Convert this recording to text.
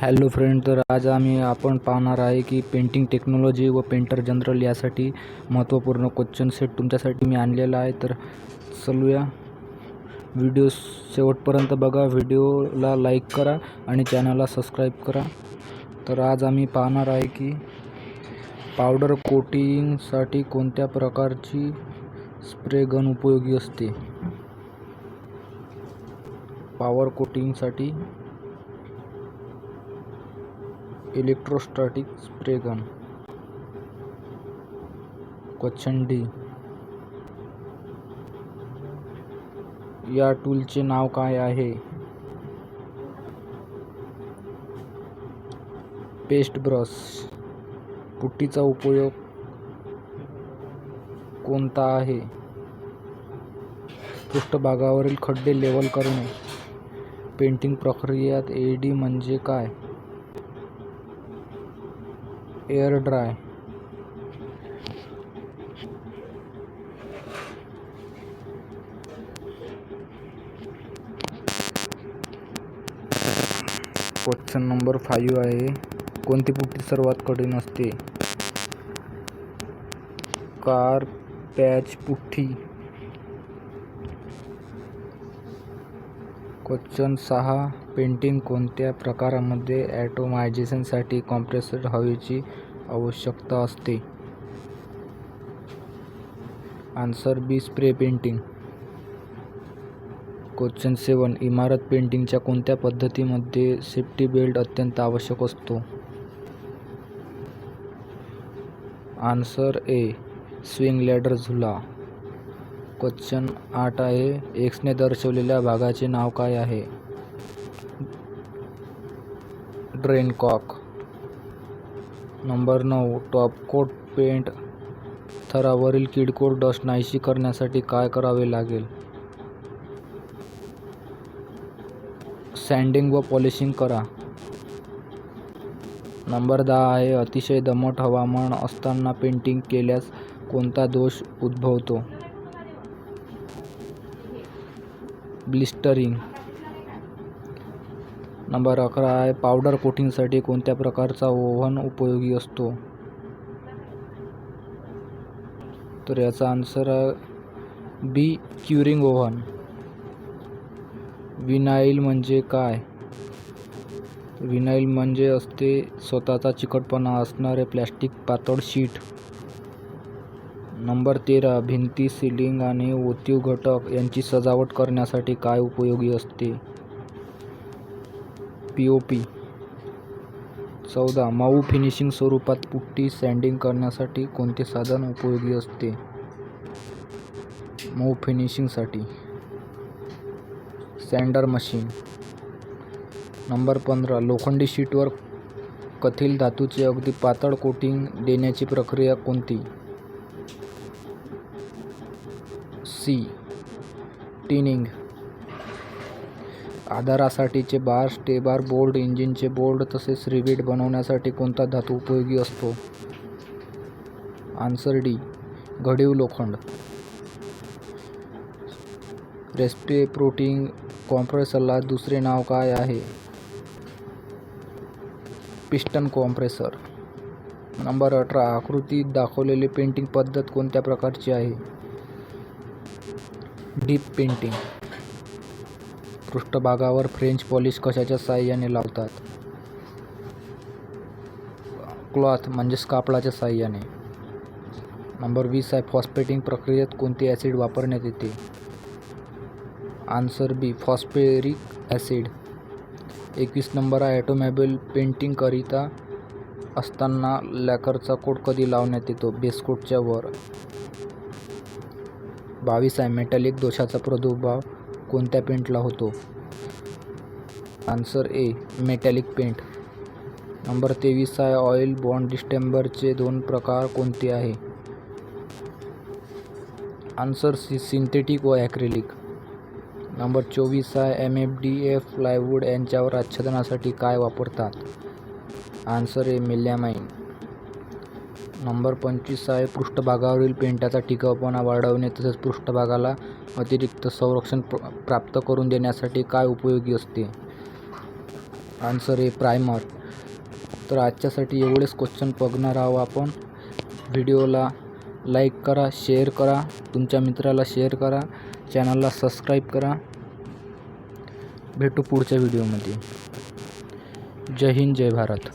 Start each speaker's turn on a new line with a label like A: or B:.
A: Hello friend, तर आज आपण पाहणार आहे की पेंटिंग टेक्नॉलॉजी व पेंटर जनरल यासाठी महत्त्वपूर्ण क्वेश्चन सेट तुमच्यासाठी मी आणलेला आहे. तर चलूया, व्हिडिओ शेवटपर्यंत बघा, व्हिडिओला लाईक करा आणि चॅनलला सबस्क्राईब करा. तर आज आम्ही पाहणार आहे की पावडर कोटिंगसाठी कोणत्या प्रकारची स्प्रे गन उपयोगी असते. पॉवर कोटिंगसाठी electrostatic spray gun. Question D, या टूलचे नाव काय आहे? Paste brush. पुट्टीचा उपयोग कोणता आहे? पृष्ठभागावरील खड्डे लेवल करणे. पेंटिंग प्रक्रियेत एडी म्हणजे काय? Air dry. क्वेश्चन नंबर 5 आहे, कोणती पुट्टी सर्वात कठीण असते? Car patch putty. Question 6, painting कोणत्या प्रकारामध्ये ॲटोमायझेशनसाठी कॉम्प्रेस्ड हवेची आवश्यकता असते? आन्सर बी, स्प्रे पेंटिंग. क्वेश्चन 7, इमारत पेंटिंगच्या कोणत्या पद्धतीमध्ये सेफ्टी बेल्ट अत्यंत आवश्यक असतो? आन्सर ए, स्विंग लॅडर झुला. क्वेश्चन 8 आहे, एक्सने दर्शवलेल्या भागाचे नाव काय आहे? Drain cock. Number 9, topcoat paint थरावरील किरकोळ डस्ट नाहीशी करण्यासाठी काय करावे लागेल? सँडिंग व पॉलिशिंग करा. नंबर 10 आहे, अतिशय दमट हवामान असताना पेंटिंग केल्यास कोणता दोष उद्भवतो? ब्लिस्टरिंग. नंबर 11 आहे, पावडर कोटिंगसाठी कोणत्या प्रकारचा ओव्हन उपयोगी असतो? तर याचा आन्सर आहे बी, क्युरिंग ओव्हन. विनाइल म्हणजे काय? विनाइल म्हणजे असते स्वतःचा चिकटपणा असणारे प्लॅस्टिक पातळ शीट. नंबर 13, भिंती, सिलिंग आणि ओतीव घटक यांची सजावट करण्यासाठी काय उपयोगी असते? पीओपी. 14, मऊ फिनिशिंग स्वरूपात पुट्टी सँडिंग करण्यासाठी कोणते साधन उपयोगी असते? मऊ फिनिशिंगसाठी सँडर मशीन. नंबर 15, लोखंडी शीटवर कथील धातूचे अगदी पातळ कोटिंग देण्याची प्रक्रिया कोणती? C, tinning. आधारासाठीचे बार, स्टेबार बोल्ट, इंजिनचे बोल्ट तसेच रिवेट बनवण्यासाठी कोणता धातू उपयोगी असतो? आन्सर डी, घडीव लोखंड. रेस्पिरेटिंग कॉम्प्रेसरला दुसरे नाव काय आहे? Piston compressor. नंबर 18, आकृतीत दाखवलेली पेंटिंग पद्धत कोणत्या प्रकारची आहे? Deep painting. पृष्ठभागावर फ्रेंच पॉलिश कशाच्या साहाय्याने लावतात? क्लॉथ म्हणजेच कापडाच्या साहाय्याने. नंबर 20 आहे, फॉस्फेटिंग प्रक्रियेत कोणते ॲसिड वापरण्यात येते? आन्सर बी, फॉस्फेरिक ॲसिड. 21 नंबर आहे, ऑटोमोबाईल पेंटिंग करिता असताना लॅकरचा कोट कधी लावण्यात येतो? बेसकोटच्या वर. 22 आहे, मेटॅलिक दोषाचा प्रादुर्भाव कोणत्या पेंटला होतो? आन्सर ए, मेटॅलिक पेंट. नंबर 23 आहे, ऑइल बॉन्ड डिस्टेंबरचे 2 प्रकार कोणते आहे? आन्सर सी, सिंथेटिक व ॲक्रेलिक. नंबर 24 आहे, MFDF प्लायवूड यांच्यावर आच्छादनासाठी काय वापरतात? आन्सर ए, मेलॅमाइन. नंबर 25 आहे, पृष्ठभागावरील पेंटाचा टिकाऊपणा वाढवणे तसेच पृष्ठभागाला अतिरिक्त संरक्षण प्राप्त करून देण्यासाठी काय उपयोगी असते? आन्सर आहे प्रायमर. तर आजच्यासाठी एवढेच क्वेश्चन बघणार आहोत आपण. व्हिडिओला लाईक करा, शेअर करा, तुमच्या मित्राला शेअर करा, चॅनलला सबस्क्राईब करा. भेटू पुढच्या व्हिडिओमध्ये. जय हिंद, जय भारत.